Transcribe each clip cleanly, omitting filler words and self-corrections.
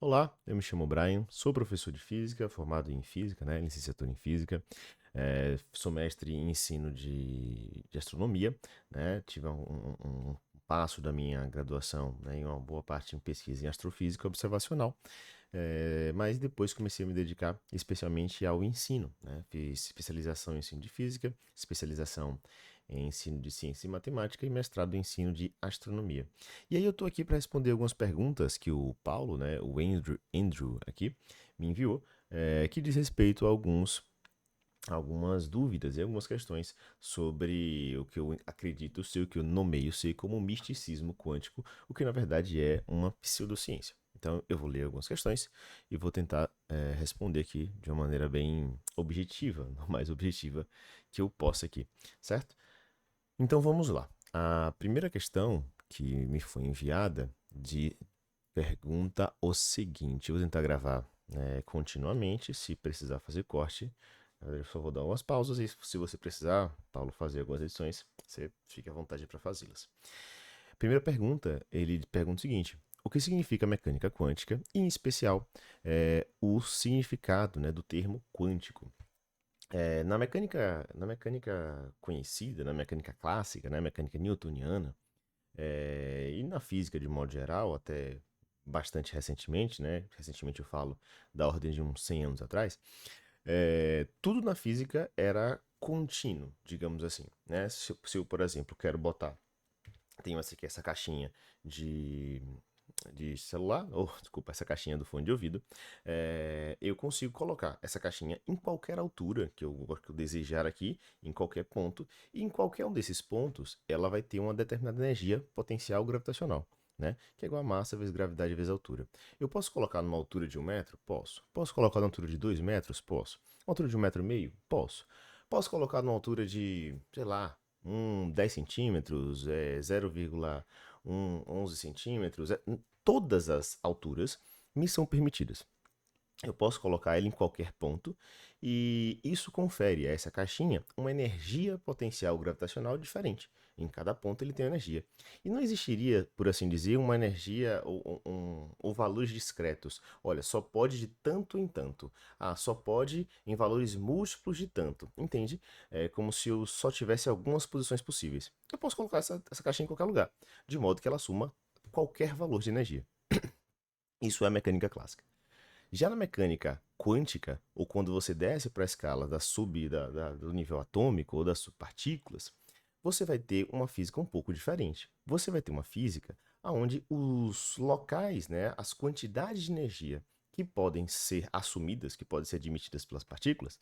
Olá, eu me chamo Brian, sou professor de física, formado em física, né, licenciatura em física, sou mestre em ensino de astronomia, né, tive um passo da minha graduação, né, em uma boa parte em pesquisa em astrofísica observacional, mas depois comecei a me dedicar especialmente ao ensino, né, fiz especialização em ensino de física, especialização em ensino de ciência e matemática e mestrado em ensino de astronomia. E aí eu tô aqui para responder algumas perguntas que o Paulo, né, o Andrew aqui, me enviou, que diz respeito a algumas dúvidas e algumas questões sobre o que eu acredito ser, o que eu nomeio ser como misticismo quântico, o que na verdade é uma pseudociência. Então eu vou ler algumas questões e vou tentar responder aqui de uma maneira bem objetiva, não mais objetiva que eu possa aqui, certo? Então vamos lá. A primeira questão que me foi enviada pergunta o seguinte: eu vou tentar gravar continuamente, se precisar fazer corte. Eu só vou dar umas pausas e se você precisar, Paulo, fazer algumas edições, você fique à vontade para fazê-las. Primeira pergunta, ele pergunta o seguinte: o que significa mecânica quântica, e em especial o significado, né, do termo quântico? Na mecânica conhecida, na mecânica clássica, na mecânica newtoniana, e na física de modo geral, até bastante recentemente, né? Recentemente eu falo da ordem de uns 100 anos atrás, tudo na física era contínuo, digamos assim, né? Se eu, por exemplo, quero botar, tenho essa aqui, essa caixinha de de celular, ou desculpa, essa caixinha do fone de ouvido, eu consigo colocar essa caixinha em qualquer altura que eu desejar aqui, em qualquer ponto, e em qualquer um desses pontos ela vai ter uma determinada energia potencial gravitacional. Né? Que é igual a massa vezes gravidade vezes altura. Eu posso colocar numa altura de 1 metro? Posso. Posso colocar numa altura de 2 metros? Posso. Uma altura de 1,5 metro? Posso. Posso colocar numa altura de, sei lá, 10 centímetros, 0,11 centímetros, todas as alturas me são permitidas. Eu posso colocar ele em qualquer ponto e isso confere a essa caixinha uma energia potencial gravitacional diferente. Em cada ponto ele tem energia. E não existiria, por assim dizer, uma energia ou valores discretos. Olha, só pode de tanto em tanto. Ah, só pode em valores múltiplos de tanto. Entende? É como se eu só tivesse algumas posições possíveis. Eu posso colocar essa caixinha em qualquer lugar, de modo que ela assuma qualquer valor de energia. Isso é a mecânica clássica. Já na mecânica quântica, ou quando você desce para a escala do nível atômico ou das subpartículas, você vai ter uma física um pouco diferente. Você vai ter uma física onde os locais, né, as quantidades de energia que podem ser assumidas, que podem ser admitidas pelas partículas,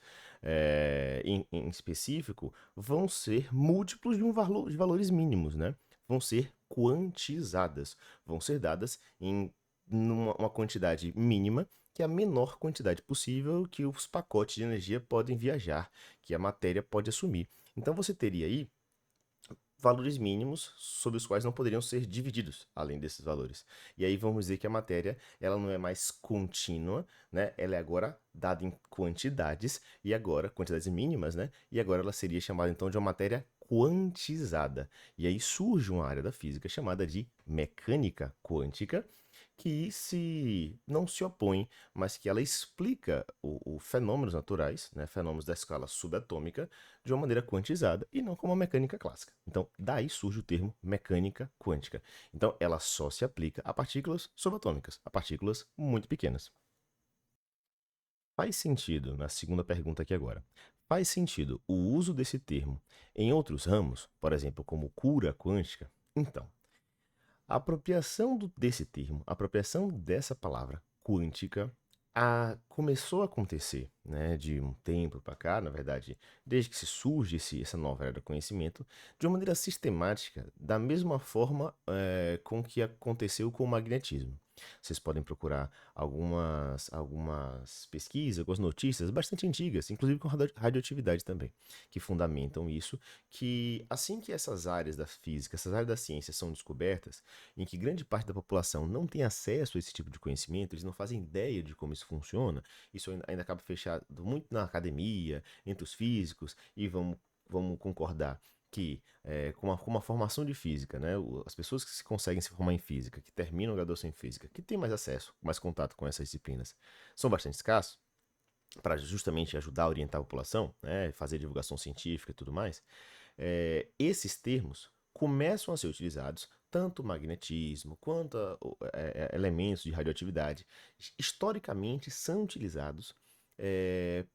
em específico, vão ser múltiplos de valores mínimos, né? Vão ser quantizadas, vão ser dadas em uma quantidade mínima que é a menor quantidade possível que os pacotes de energia podem viajar, que a matéria pode assumir. Então você teria aí valores mínimos sobre os quais não poderiam ser divididos, além desses valores. E aí vamos dizer que a matéria, ela não é mais contínua, né? Ela é agora dada em quantidades e agora quantidades mínimas, né? E agora ela seria chamada então de uma matéria quantizada. E aí surge uma área da física chamada de mecânica quântica, que se não se opõe, mas que ela explica o fenômenos naturais, né, fenômenos da escala subatômica, de uma maneira quantizada e não como a mecânica clássica. Então, daí surge o termo mecânica quântica. Então, ela só se aplica a partículas subatômicas, a partículas muito pequenas. Faz sentido, na segunda pergunta aqui agora, faz sentido o uso desse termo em outros ramos, por exemplo, como cura quântica? Então, a apropriação desse termo, a apropriação dessa palavra quântica, começou a acontecer, né, de um tempo para cá, na verdade, desde que se surge essa nova era do conhecimento, de uma maneira sistemática, da mesma forma com que aconteceu com o magnetismo. Vocês podem procurar algumas pesquisas, algumas notícias bastante antigas, inclusive com radioatividade também, que fundamentam isso, que assim que essas áreas da física, essas áreas da ciência são descobertas, em que grande parte da população não tem acesso a esse tipo de conhecimento, eles não fazem ideia de como isso funciona, isso ainda acaba fechado muito na academia, entre os físicos, e vamos concordar que, com uma formação de física, né, as pessoas que conseguem se formar em física, que terminam a graduação em física, que têm mais acesso, mais contato com essas disciplinas, são bastante escassos, para justamente ajudar a orientar a população, né, fazer divulgação científica e tudo mais, esses termos começam a ser utilizados, tanto magnetismo quanto elementos de radioatividade, historicamente são utilizados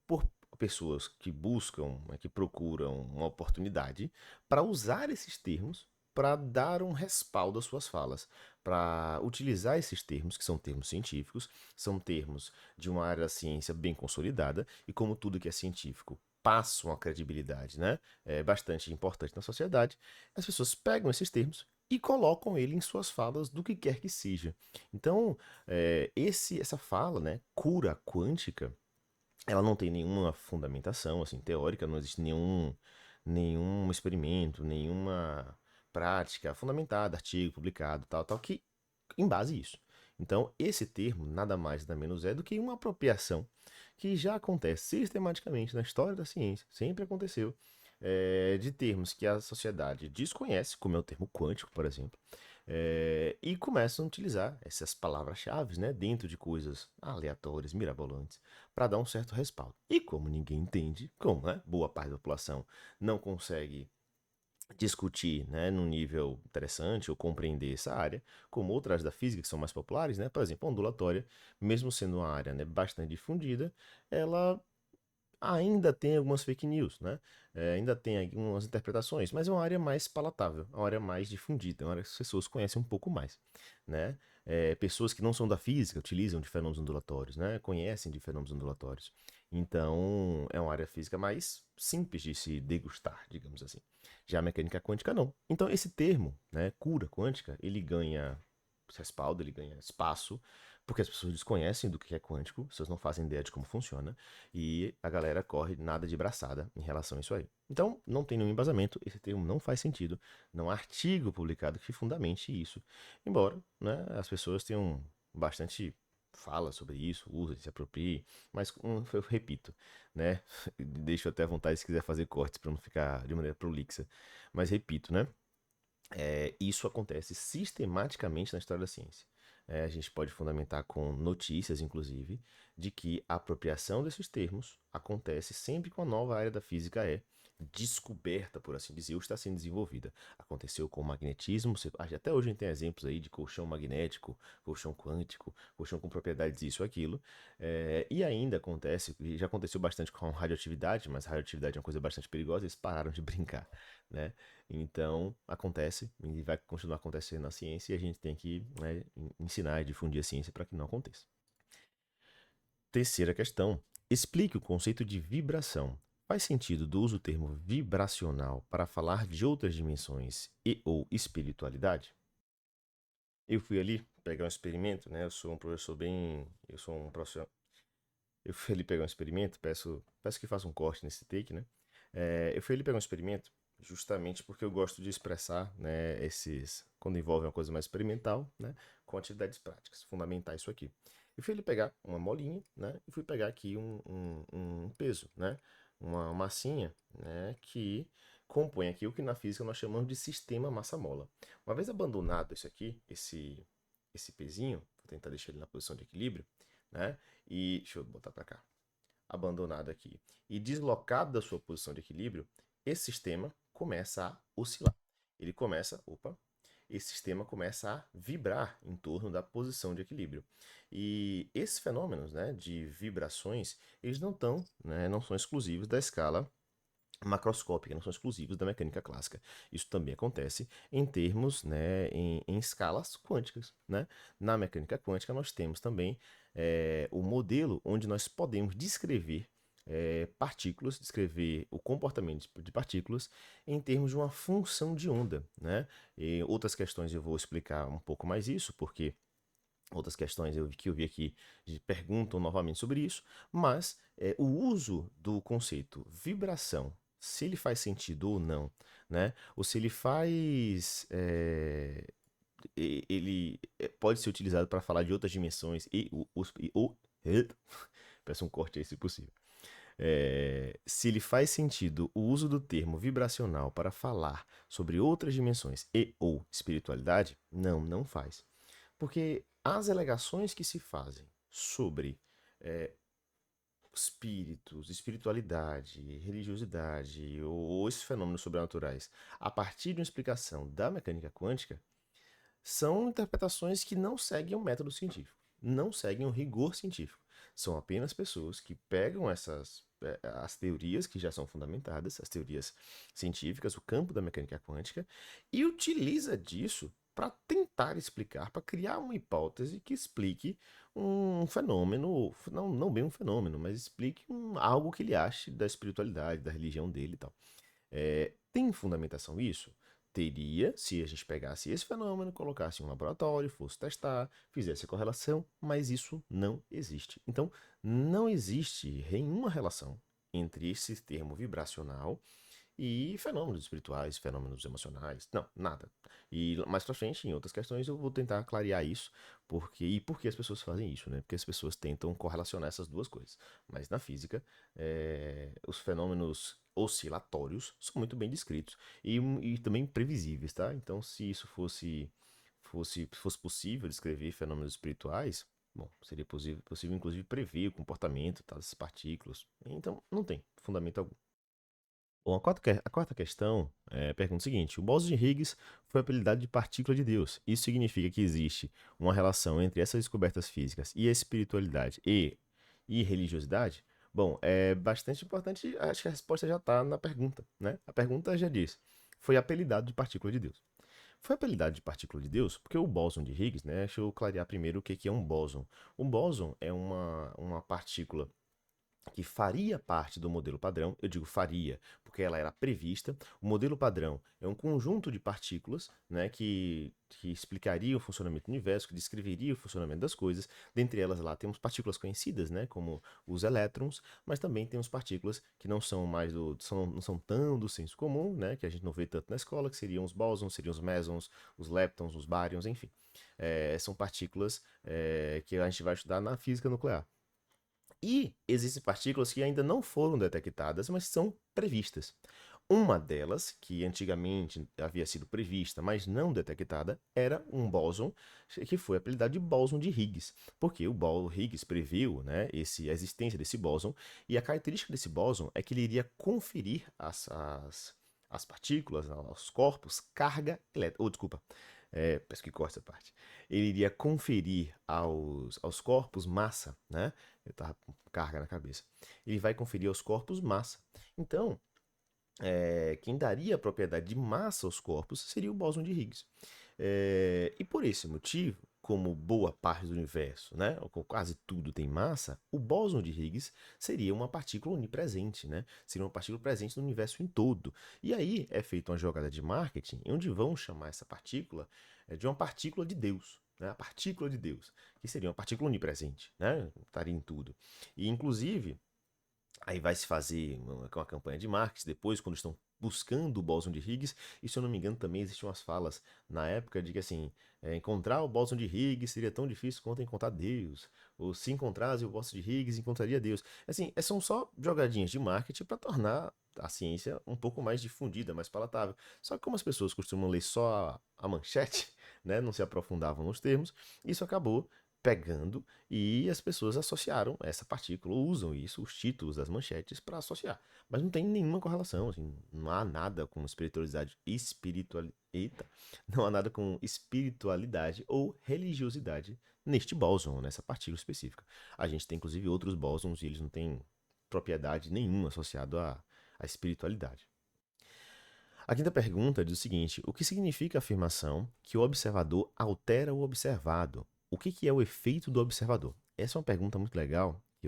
por pessoas que buscam, né, que procuram uma oportunidade para usar esses termos para dar um respaldo às suas falas, para utilizar esses termos, que são termos científicos, são termos de uma área da ciência bem consolidada, e como tudo que é científico passa uma credibilidade, né, bastante importante na sociedade, as pessoas pegam esses termos e colocam ele em suas falas do que quer que seja. Então, essa fala, né, cura quântica, ela não tem nenhuma fundamentação assim teórica, não existe nenhum experimento, nenhuma prática fundamentada, artigo publicado, tal, que embase isso. Então, esse termo nada mais nada menos é do que uma apropriação que já acontece sistematicamente na história da ciência, sempre aconteceu, de termos que a sociedade desconhece, como é o termo quântico, por exemplo, e começam a utilizar essas palavras-chave, né, dentro de coisas aleatórias, mirabolantes, para dar um certo respaldo. E como ninguém entende, como, né, boa parte da população não consegue discutir, né, num nível interessante ou compreender essa área, como outras da física que são mais populares, né, por exemplo, a ondulatória, mesmo sendo uma área, né, bastante difundida, ela ainda tem algumas fake news, né? Ainda tem algumas interpretações, mas é uma área mais palatável, uma área mais difundida, uma área que as pessoas conhecem um pouco mais, né? Pessoas que não são da física utilizam de fenômenos ondulatórios, né? Conhecem de fenômenos ondulatórios. Então, é uma área física mais simples de se degustar, digamos assim. Já a mecânica quântica não. Então, esse termo, né, cura quântica, ele ganha respaldo, ele ganha espaço, porque as pessoas desconhecem do que é quântico, as pessoas não fazem ideia de como funciona, e a galera corre nada de braçada em relação a isso aí. Então, não tem nenhum embasamento, esse termo não faz sentido, não há artigo publicado que fundamente isso. Embora, né, as pessoas tenham bastante fala sobre isso, usa, se aproprie, mas eu repito, né, deixo até à vontade se quiser fazer cortes para não ficar de maneira prolixa, mas repito, né, isso acontece sistematicamente na história da ciência. A gente pode fundamentar com notícias, inclusive, de que a apropriação desses termos acontece sempre que uma nova área da física é descoberta, por assim dizer, ou está sendo desenvolvida. Aconteceu com o magnetismo, até hoje a gente tem exemplos aí de colchão magnético, colchão quântico, colchão com propriedades isso ou aquilo, e ainda acontece, e já aconteceu bastante com radioatividade, mas radioatividade é uma coisa bastante perigosa, eles pararam de brincar, né? Então, acontece e vai continuar acontecendo na ciência e a gente tem que, né, ensinar e difundir a ciência para que não aconteça. Terceira questão. Explique o conceito de vibração. Faz sentido do uso do termo vibracional para falar de outras dimensões e ou espiritualidade? Eu fui ali pegar um experimento, né? Eu sou um professor bem. Eu sou um professor. Eu fui ali pegar um experimento, peço que faça um corte nesse take, né? Eu fui ali pegar um experimento justamente porque eu gosto de expressar, né, quando envolve uma coisa mais experimental, né, com atividades práticas, fundamentar isso aqui. Eu fui ali pegar uma molinha, né, e fui pegar aqui um peso, né, uma massinha, né, que compõe aqui o que na física nós chamamos de sistema massa-mola. Uma vez abandonado isso aqui, esse pezinho, vou tentar deixar ele na posição de equilíbrio, né, e deixa eu botar para cá, abandonado aqui e deslocado da sua posição de equilíbrio, esse sistema começa a oscilar. Ele começa, esse sistema começa a vibrar em torno da posição de equilíbrio. E esses fenômenos, né, de vibrações, eles não são exclusivos da escala macroscópica, não são exclusivos da mecânica clássica. Isso também acontece em termos, né, em escalas quânticas, né? Na mecânica quântica nós temos também o modelo onde nós podemos descrever partículas, descrever o comportamento de partículas em termos de uma função de onda, né? E outras questões eu vou explicar um pouco mais isso, porque outras questões que eu vi aqui perguntam novamente sobre isso, mas o uso do conceito vibração, se ele faz sentido ou não, né? Ou se ele faz. Ele pode ser utilizado para falar de outras dimensões e o. Peço um corte aí se possível. Se ele faz sentido o uso do termo vibracional para falar sobre outras dimensões e ou espiritualidade, não, não faz. Porque as alegações que se fazem sobre é, espíritos, espiritualidade, religiosidade ou esses fenômenos sobrenaturais a partir de uma explicação da mecânica quântica são interpretações que não seguem um método científico, não seguem um rigor científico. São apenas pessoas que pegam as teorias que já são fundamentadas, as teorias científicas, o campo da mecânica quântica, e utiliza disso para tentar explicar, para criar uma hipótese que explique um fenômeno, não bem um fenômeno, mas explique algo que ele ache da espiritualidade, da religião dele e tal. Tem fundamentação isso? Teria, se a gente pegasse esse fenômeno, colocasse em um laboratório, fosse testar, fizesse a correlação, mas isso não existe. Então, não existe nenhuma relação entre esse termo vibracional e fenômenos espirituais, fenômenos emocionais. Não, nada. E mais pra frente, em outras questões, eu vou tentar clarear isso, e por que as pessoas fazem isso, né? Porque as pessoas tentam correlacionar essas duas coisas. Mas na física, os fenômenos oscilatórios são muito bem descritos e também previsíveis, tá? Então, se isso fosse possível descrever fenômenos espirituais, bom, seria possível inclusive prever o comportamento, tá, dessas partículas. Então, não tem fundamento algum. Bom, a quarta questão pergunta o seguinte: o bóson de Higgs foi a apelidado de partícula de Deus. Isso significa que existe uma relação entre essas descobertas físicas e a espiritualidade e religiosidade? Bom, é bastante importante, acho que a resposta já está na pergunta, né? A pergunta já diz: foi apelidado de partícula de Deus. Foi apelidado de partícula de Deus porque o bóson de Higgs, né? Deixa eu clarear primeiro o que é um bóson. Um bóson é uma partícula que faria parte do modelo padrão. Eu digo faria, porque ela era prevista. O modelo padrão é um conjunto de partículas, né, que explicaria o funcionamento do universo, que descreveria o funcionamento das coisas. Dentre elas lá temos partículas conhecidas, né, como os elétrons, mas também temos partículas que não são não são tão do senso comum, né, que a gente não vê tanto na escola, que seriam os bósons, seriam os mesons, os leptons, os baryons, enfim. São partículas que a gente vai estudar na física nuclear. E existem partículas que ainda não foram detectadas, mas são previstas. Uma delas, que antigamente havia sido prevista, mas não detectada, era um bóson, que foi apelidado de bóson de Higgs, porque o Higgs previu, né, a existência desse bóson, e a característica desse bóson é que ele iria conferir às partículas, aos corpos, carga elétrica. Oh, desculpa, peço que corte essa parte. Ele iria conferir aos corpos massa, né? Eu tava com carga na cabeça. Ele vai conferir aos corpos massa. Então, quem daria a propriedade de massa aos corpos seria o bóson de Higgs. E por esse motivo, como boa parte do universo, né, ou quase tudo tem massa, o bóson de Higgs seria uma partícula onipresente, né? Seria uma partícula presente no universo em todo. E aí é feita uma jogada de marketing, onde vão chamar essa partícula de uma partícula de Deus. Né? A partícula de Deus, que seria uma partícula onipresente, né? Estaria em tudo. E inclusive aí vai se fazer uma campanha de marketing depois, quando estão buscando o bóson de Higgs, e se eu não me engano também existiam umas falas na época de que assim, encontrar o bóson de Higgs seria tão difícil quanto encontrar Deus, ou se encontrasse o bóson de Higgs, encontraria Deus. Assim, são só jogadinhas de marketing para tornar a ciência um pouco mais difundida, mais palatável. Só que como as pessoas costumam ler só a manchete, né, não se aprofundavam nos termos, isso acabou pegando e as pessoas associaram essa partícula, usam isso, os títulos das manchetes, para associar. Mas não tem nenhuma correlação, assim, não há nada com eita, não há nada com espiritualidade ou religiosidade neste bóson, nessa partícula específica. A gente tem inclusive outros bósons e eles não têm propriedade nenhuma associada à espiritualidade. A quinta pergunta diz o seguinte: o que significa a afirmação que o observador altera o observado? O que é o efeito do observador? Essa é uma pergunta muito legal que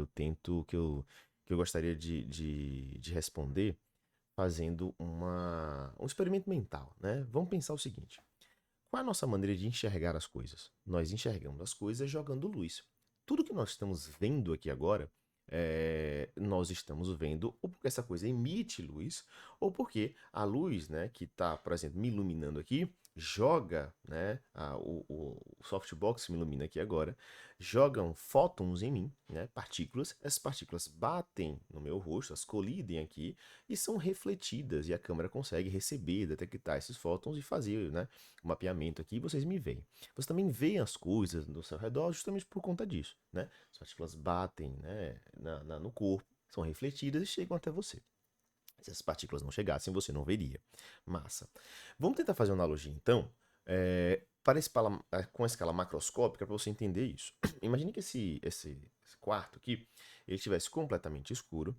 eu gostaria de responder fazendo um experimento mental, né? Vamos pensar o seguinte: qual é a nossa maneira de enxergar as coisas? Nós enxergamos as coisas jogando luz. Tudo que nós estamos vendo aqui agora, nós estamos vendo ou porque essa coisa emite luz, ou porque a luz, né, que está, por exemplo, me iluminando aqui, joga, né, o softbox que me ilumina aqui agora, jogam fótons em mim, né, partículas. Essas partículas batem no meu rosto, elas colidem aqui e são refletidas, e a câmera consegue receber, detectar esses fótons e fazer, né, o mapeamento aqui, e vocês me veem. Você também vê as coisas no seu redor justamente por conta disso, né? As partículas batem, né, no corpo, são refletidas e chegam até você. Se essas partículas não chegassem, você não veria. Massa. Vamos tentar fazer uma analogia, então, com a escala macroscópica para você entender isso. Imagine que esse quarto aqui ele estivesse completamente escuro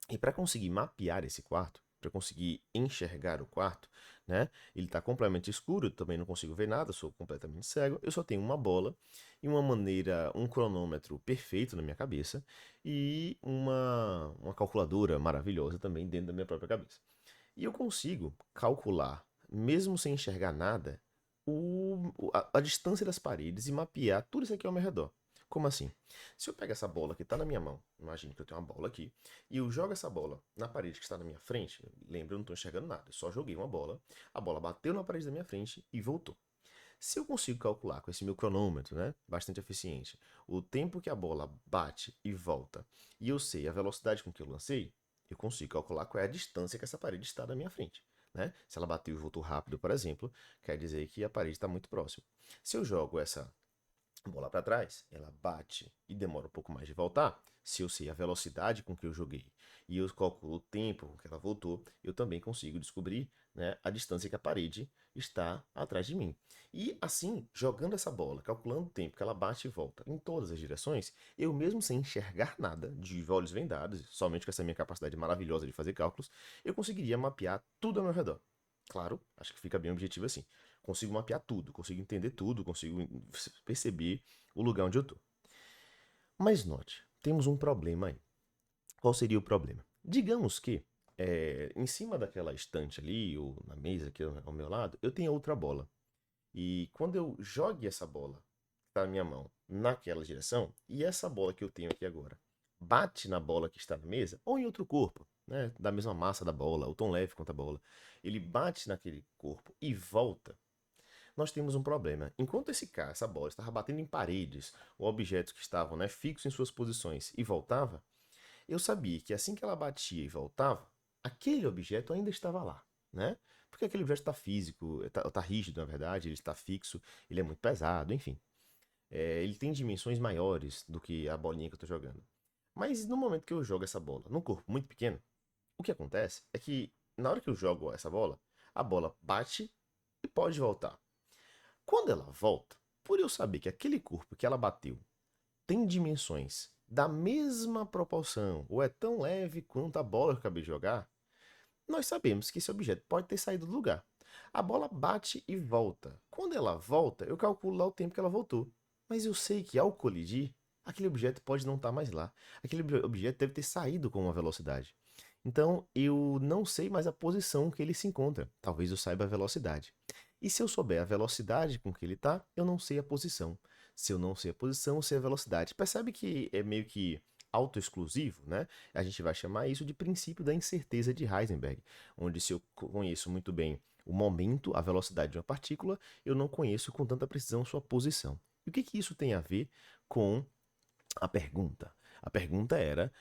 e para conseguir mapear esse quarto, para conseguir enxergar o quarto, né? Ele está completamente escuro, eu também não consigo ver nada, sou completamente cego. Eu só tenho uma bola e um cronômetro perfeito na minha cabeça e uma calculadora maravilhosa também dentro da minha própria cabeça. E eu consigo calcular, mesmo sem enxergar nada, a distância das paredes e mapear tudo isso aqui ao meu redor. Como assim? Se eu pego essa bola que está na minha mão, imagine que eu tenho uma bola aqui, e eu jogo essa bola na parede que está na minha frente, lembra, eu não estou enxergando nada, eu só joguei uma bola, a bola bateu na parede da minha frente e voltou. Se eu consigo calcular com esse meu cronômetro, né, bastante eficiente, o tempo que a bola bate e volta, e eu sei a velocidade com que eu lancei, eu consigo calcular qual é a distância que essa parede está da minha frente. Né? Se ela bateu e voltou rápido, por exemplo, quer dizer que a parede está muito próxima. Se eu jogo essa bola para trás, ela bate e demora um pouco mais de voltar. Se eu sei a velocidade com que eu joguei e eu calculo o tempo com que ela voltou, eu também consigo descobrir, né, a distância que a parede está atrás de mim. E assim, jogando essa bola, calculando o tempo que ela bate e volta em todas as direções, eu mesmo sem enxergar nada, de olhos vendados, somente com essa minha capacidade maravilhosa de fazer cálculos, eu conseguiria mapear tudo ao meu redor. Claro, acho que fica bem objetivo assim. Consigo mapear tudo, consigo entender tudo, consigo perceber o lugar onde eu tô. Mas note, temos um problema aí. Qual seria o problema? Digamos que em cima daquela estante ali, ou na mesa aqui ao meu lado, eu tenho outra bola. E quando eu jogue essa bola que está na minha mão naquela direção, e essa bola que eu tenho aqui agora bate na bola que está na mesa, ou em outro corpo, né, da mesma massa da bola, ou tão leve quanto a bola, ele bate naquele corpo e volta, nós temos um problema. Enquanto essa bola estava batendo em paredes ou objetos que estavam, né, fixos em suas posições e voltava, eu sabia que assim que ela batia e voltava, aquele objeto ainda estava lá, né? Porque aquele objeto está físico, está rígido, na verdade, ele está fixo, ele é muito pesado, enfim. Ele tem dimensões maiores do que a bolinha que eu estou jogando. Mas no momento que eu jogo essa bola num corpo muito pequeno, o que acontece é que na hora que eu jogo essa bola, a bola bate e pode voltar. Quando ela volta, por eu saber que aquele corpo que ela bateu tem dimensões da mesma proporção ou é tão leve quanto a bola que eu acabei de jogar, nós sabemos que esse objeto pode ter saído do lugar. A bola bate e volta. Quando ela volta, eu calculo lá o tempo que ela voltou. Mas eu sei que ao colidir, aquele objeto pode não estar mais lá. Aquele objeto deve ter saído com uma velocidade. Então eu não sei mais a posição que ele se encontra. Talvez eu saiba a velocidade. E se eu souber a velocidade com que ele está, eu não sei a posição. Se eu não sei a posição, eu sei a velocidade. Percebe que é meio que autoexclusivo, né? A gente vai chamar isso de princípio da incerteza de Heisenberg, onde se eu conheço muito bem o momento, a velocidade de uma partícula, eu não conheço com tanta precisão sua posição. E o que que isso tem a ver com a pergunta? A pergunta era: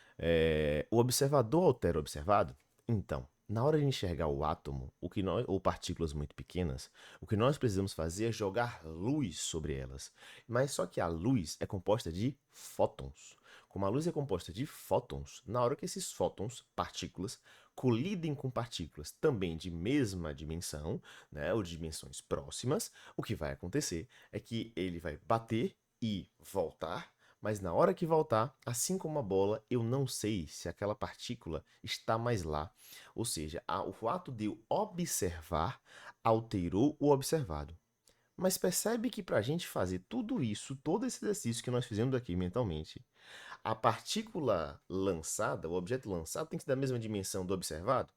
o observador altera o observado? Então, na hora de enxergar o átomo, ou partículas muito pequenas, o que nós precisamos fazer é jogar luz sobre elas. Mas só que a luz é composta de fótons. Como a luz é composta de fótons, na hora que esses fótons, partículas, colidem com partículas também de mesma dimensão, né, ou de dimensões próximas, o que vai acontecer é que ele vai bater e voltar, mas na hora que voltar, assim como a bola, eu não sei se aquela partícula está mais lá. Ou seja, o fato de eu observar alterou o observado. Mas percebe que para a gente fazer tudo isso, todo esse exercício que nós fizemos aqui mentalmente, a partícula lançada, o objeto lançado, tem que ser da mesma dimensão do observado?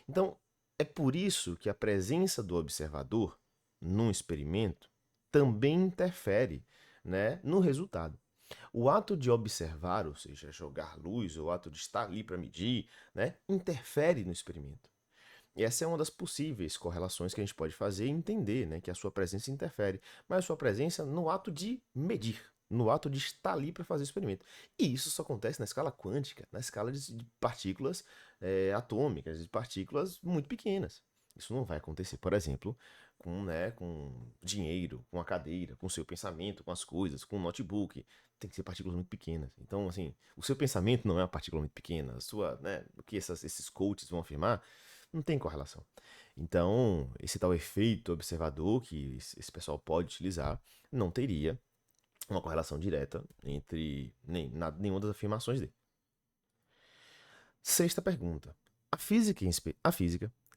Então, é por isso que a presença do observador num experimento também interfere, né, no resultado. O ato de observar, ou seja, jogar luz, ou o ato de estar ali para medir, né, interfere no experimento. Essa é uma das possíveis correlações que a gente pode fazer e entender, né, que a sua presença interfere, mas a sua presença no ato de medir, no ato de estar ali para fazer o experimento. E isso só acontece na escala quântica, na escala de partículas atômicas, de partículas muito pequenas. Isso não vai acontecer, por exemplo, com dinheiro, com a cadeira, com o seu pensamento, com as coisas, com o notebook. Tem que ser partículas muito pequenas. Então, assim, o seu pensamento não é uma partícula muito pequena. A sua, né, o que esses coaches vão afirmar não tem correlação. Então, esse tal efeito observador que esse pessoal pode utilizar não teria uma correlação direta entre nenhuma das afirmações dele. Sexta pergunta. A física,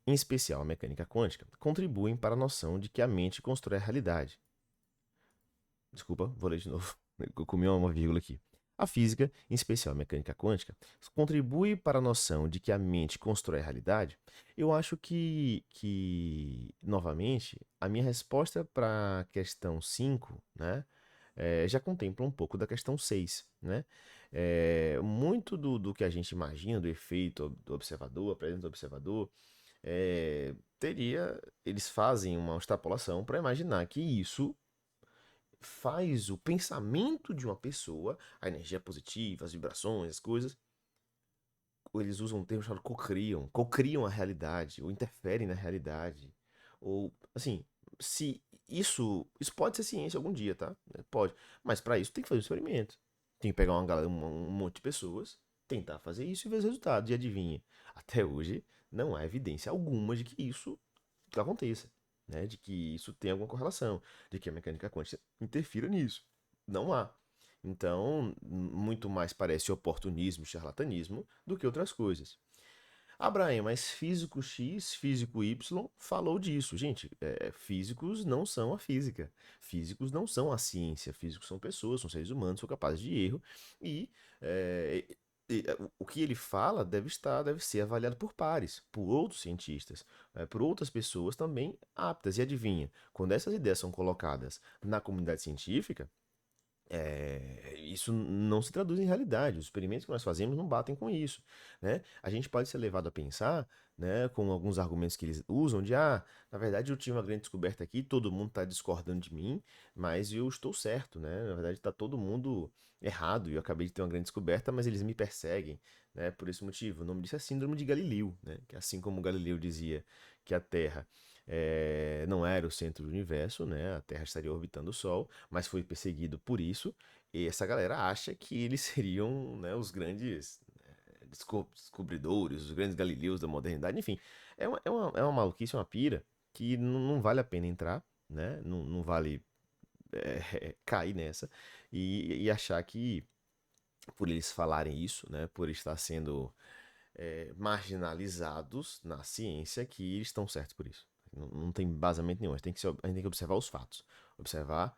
em especial a mecânica quântica, contribuem para a noção de que a mente constrói a realidade. Desculpa, vou ler de novo. Eu comi uma vírgula aqui. A física, em especial a mecânica quântica, contribui para a noção de que a mente constrói a realidade. Eu acho novamente, a minha resposta para a questão 5, né, já contempla um pouco da questão 6, né? Muito do que a gente imagina, do efeito do observador, a presença do observador, eles fazem uma extrapolação para imaginar que isso faz o pensamento de uma pessoa, a energia positiva, as vibrações, as coisas, ou eles usam um termo chamado cocriam a realidade, ou interferem na realidade, ou assim, se isso pode ser ciência algum dia, tá? Pode, mas para isso tem que fazer um experimento, tem que pegar uma galera, um monte de pessoas, tentar fazer isso e ver os resultados, e adivinha, até hoje não há evidência alguma de que isso aconteça, né? De que isso tem alguma correlação, de que a mecânica quântica interfira nisso. Não há. Então, muito mais parece oportunismo, charlatanismo, do que outras coisas. Abraão, mas físico X, físico Y falou disso. Gente, físicos não são a física. Físicos não são a ciência. Físicos são pessoas, são seres humanos, são capazes de erro. E, é, o que ele fala deve ser avaliado por pares, por outros cientistas, por outras pessoas também aptas. E adivinha, quando essas ideias são colocadas na comunidade científica, isso não se traduz em realidade. Os experimentos que nós fazemos não batem com isso, né? A gente pode ser levado a pensar, né, com alguns argumentos que eles usam de, na verdade eu tive uma grande descoberta aqui, todo mundo está discordando de mim, mas eu estou certo, né? Na verdade está todo mundo errado e eu acabei de ter uma grande descoberta, mas eles me perseguem, né? Por esse motivo. O nome disso é Síndrome de Galileu, né? Que assim como Galileu dizia que a Terra não era o centro do universo, né? A Terra estaria orbitando o Sol, mas foi perseguido por isso. E essa galera acha que eles seriam, né, os grandes descobridores, os grandes galileus da modernidade. Enfim, é uma maluquice, uma pira que não vale a pena entrar, né? Não vale cair nessa e achar que por eles falarem isso, né, por estar sendo marginalizados na ciência, que eles estão certos por isso. Não tem embasamento nenhum. A gente tem que observar os fatos, observar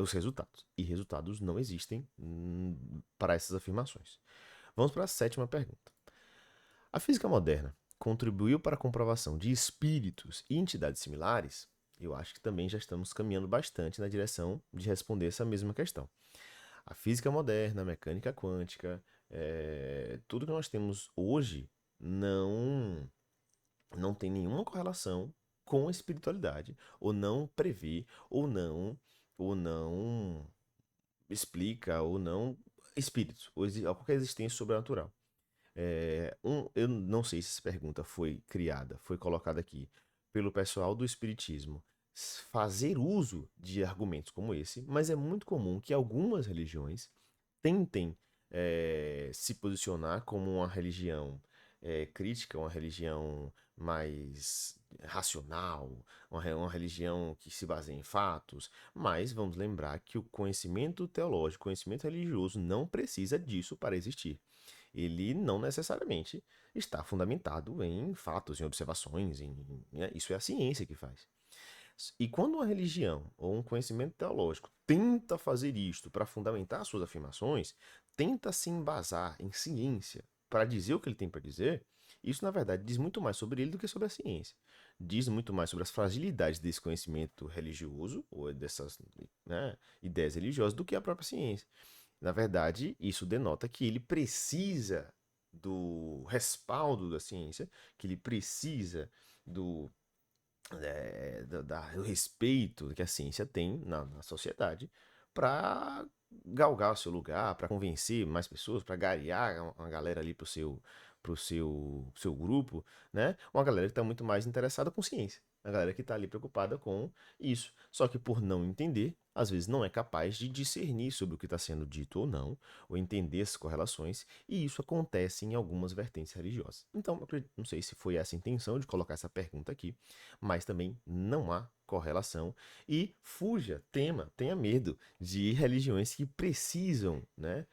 os resultados. E resultados não existem para essas afirmações. Vamos para a sétima pergunta. A física moderna contribuiu para a comprovação de espíritos e entidades similares? Eu acho que também já estamos caminhando bastante na direção de responder essa mesma questão. A física moderna, a mecânica quântica, tudo que nós temos hoje não não tem nenhuma correlação com a espiritualidade, ou não prevê, ou não explica, ou não espíritos, ou qualquer existência sobrenatural. Eu não sei se essa pergunta foi criada, foi colocada aqui pelo pessoal do Espiritismo fazer uso de argumentos como esse, mas é muito comum que algumas religiões tentem se posicionar como uma religião crítica, uma religião mais racional, uma religião que se baseia em fatos, mas vamos lembrar que o conhecimento teológico, o conhecimento religioso não precisa disso para existir. Ele não necessariamente está fundamentado em fatos, em observações, né? Isso é a ciência que faz. E quando uma religião ou um conhecimento teológico tenta fazer isto para fundamentar suas afirmações, tenta se embasar em ciência para dizer o que ele tem para dizer, isso na verdade diz muito mais sobre ele do que sobre a ciência. Diz muito mais sobre as fragilidades desse conhecimento religioso ou dessas, né, ideias religiosas do que a própria ciência. Na verdade, isso denota que ele precisa do respaldo da ciência, que ele precisa do, do respeito que a ciência tem na sociedade para galgar o seu lugar, para convencer mais pessoas, para garear uma galera ali pro seu grupo, né? Uma galera que está muito mais interessada com ciência. A galera que está ali preocupada com isso. Só que por não entender, às vezes não é capaz de discernir sobre o que está sendo dito ou não, ou entender as correlações, e isso acontece em algumas vertentes religiosas. Então, não sei se foi essa a intenção de colocar essa pergunta aqui, mas também não há correlação. E fuja, tenha medo de religiões que precisam, né,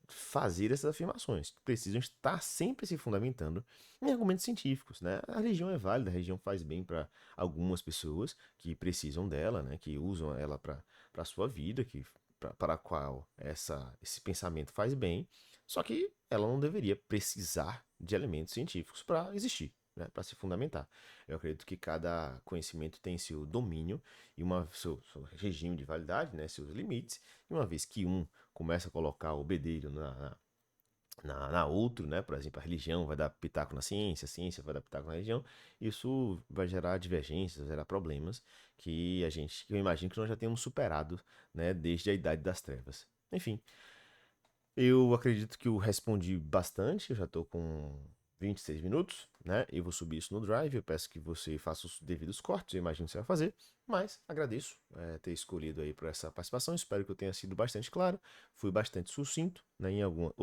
fazer essas afirmações, que precisam estar sempre se fundamentando em argumentos científicos, né? A religião é válida, a religião faz bem para algumas pessoas que precisam dela, né, que usam ela para a sua vida, para a qual esse pensamento faz bem, só que ela não deveria precisar de elementos científicos para existir, né, para se fundamentar. Eu acredito que cada conhecimento tem seu domínio e seu regime de validade, né, seus limites, e uma vez que um começa a colocar o bedelho na outro, né? Por exemplo, a religião vai dar pitaco na ciência, a ciência vai dar pitaco na religião, isso vai gerar divergências, vai gerar problemas que eu imagino que nós já temos superado, né, desde a Idade das Trevas. Enfim, eu acredito que eu respondi bastante, eu já estou com 26 minutos, né? Eu vou subir isso no Drive, eu peço que você faça os devidos cortes, eu imagino que você vai fazer, mas agradeço ter escolhido aí por essa participação, espero que eu tenha sido bastante claro, fui bastante sucinto, né, em alguma...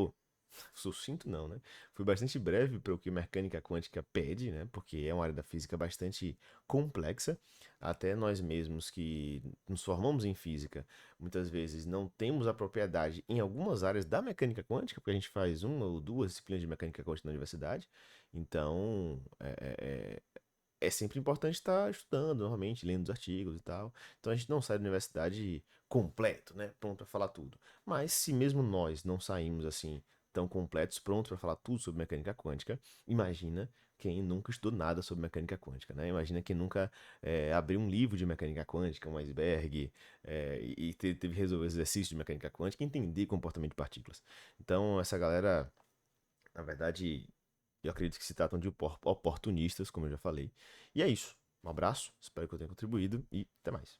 sucinto não, né? Fui bastante breve para o que mecânica quântica pede, né? Porque é uma área da física bastante complexa. Até nós mesmos que nos formamos em física, muitas vezes não temos a propriedade em algumas áreas da mecânica quântica, porque a gente faz uma ou duas disciplinas de mecânica quântica na universidade. Então, é sempre importante estar estudando novamente, lendo os artigos e tal. Então a gente não sai da universidade completo, né? Pronto para falar tudo. Mas se mesmo nós não saímos assim tão completos, prontos para falar tudo sobre mecânica quântica, imagina quem nunca estudou nada sobre mecânica quântica, né? Imagina quem nunca abriu um livro de mecânica quântica, um iceberg, e teve que resolver exercícios de mecânica quântica e entender comportamento de partículas. Então essa galera, na verdade, eu acredito que se tratam de oportunistas, como eu já falei. E é isso. Um abraço, espero que eu tenha contribuído e até mais.